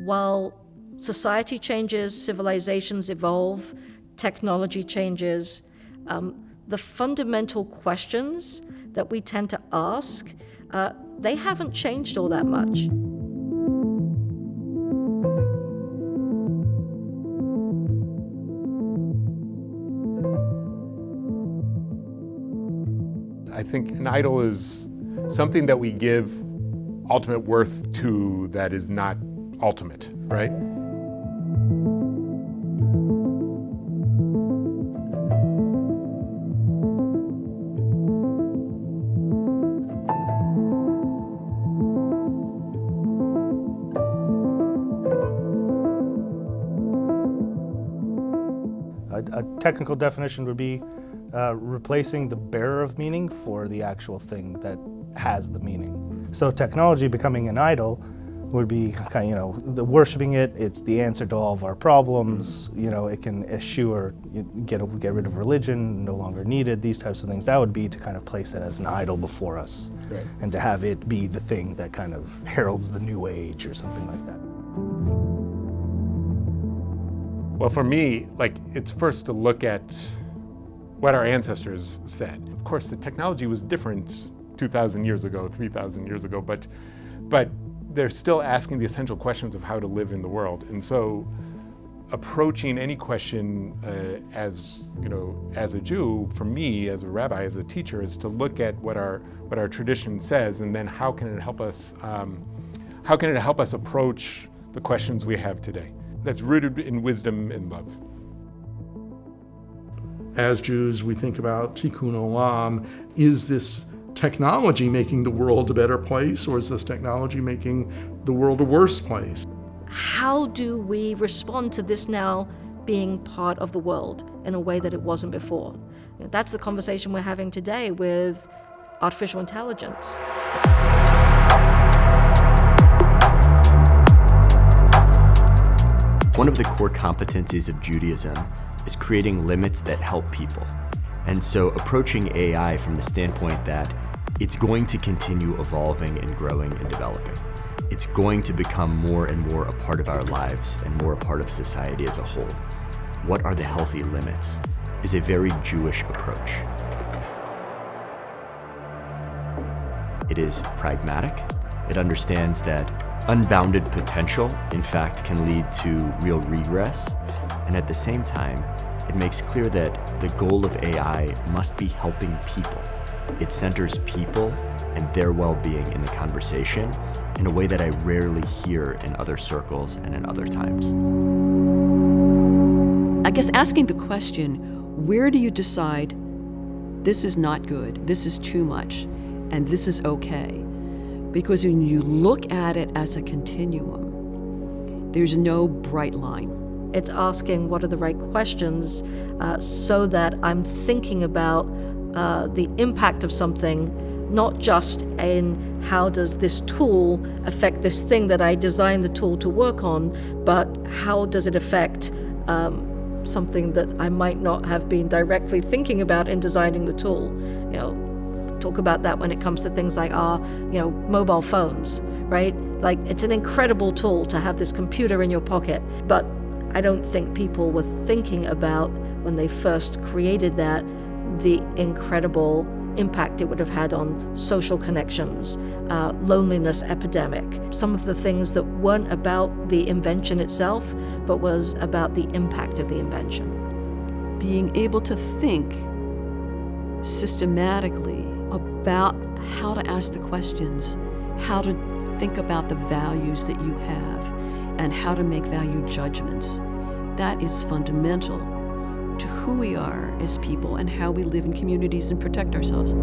while society changes, civilizations evolve, technology changes, the fundamental questions that we tend to ask, they haven't changed all that much. I think an idol is something that we give ultimate worth to that is not ultimate, right? A technical definition would be replacing the bearer of meaning for the actual thing that has the meaning. So technology becoming an idol would be kind of, the worshiping it, it's the answer to all of our problems, it can eschew get rid of religion, no longer needed, these types of things. That would be to kind of place it as an idol before us, right, and to have it be the thing that kind of heralds the new age or something like that. Well, for me, it's first to look at what our ancestors said. Of course, the technology was different 2,000 years ago, 3,000 years ago, but they're still asking the essential questions of how to live in the world. And so approaching any question as a Jew, for me, as a rabbi, as a teacher, is to look at what our tradition says, and then how can it help us approach the questions we have today? That's rooted in wisdom and love. As Jews, we think about tikkun olam. Is this technology making the world a better place, or is this technology making the world a worse place? How do we respond to this now being part of the world in a way that it wasn't before? That's the conversation we're having today with artificial intelligence. One of the core competencies of Judaism is creating limits that help people. And so approaching AI from the standpoint that it's going to continue evolving and growing and developing. It's going to become more and more a part of our lives and more a part of society as a whole. What are the healthy limits is a very Jewish approach. It is pragmatic. It understands that unbounded potential, in fact, can lead to real regress. And at the same time, it makes clear that the goal of AI must be helping people. It centers people and their well-being in the conversation in a way that I rarely hear in other circles and in other times. I guess asking the question, where do you decide this is not good, this is too much, and this is okay? Because when you look at it as a continuum, there's no bright line. It's asking what are the right questions so that I'm thinking about the impact of something, not just in how does this tool affect this thing that I designed the tool to work on, but how does it affect something that I might not have been directly thinking about in designing the tool. Talk about that when it comes to things like our, mobile phones, right? Like, it's an incredible tool to have this computer in your pocket, but I don't think people were thinking about, when they first created that, the incredible impact it would have had on social connections, loneliness epidemic, some of the things that weren't about the invention itself, but was about the impact of the invention. Being able to think systematically about how to ask the questions, how to think about the values that you have, and how to make value judgments. That is fundamental to who we are as people and how we live in communities and protect ourselves.